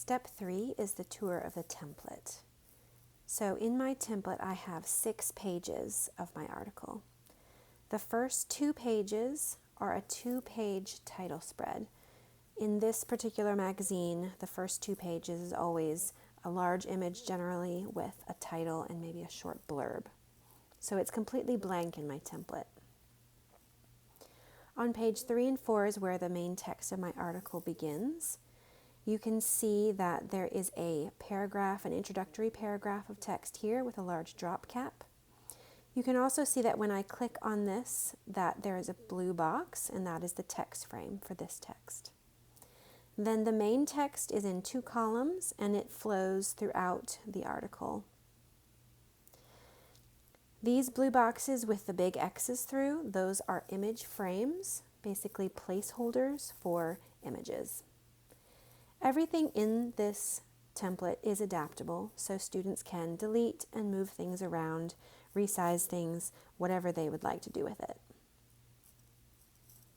Step 3 is the tour of the template. So in my template, I have 6 pages of my article. The first 2 pages are a 2-page title spread. In this particular magazine, the first 2 pages is always a large image generally with a title and maybe a short blurb. So it's completely blank in my template. On page 3 and 4 is where the main text of my article begins. You can see that there is a paragraph, an introductory paragraph of text here with a large drop cap. You can also see that when I click on this, that there is a blue box, and that is the text frame for this text. Then the main text is in 2 columns, and it flows throughout the article. These blue boxes with the big X's through, those are image frames, basically placeholders for images. Everything in this template is adaptable, so students can delete and move things around, resize things, whatever they would like to do with it.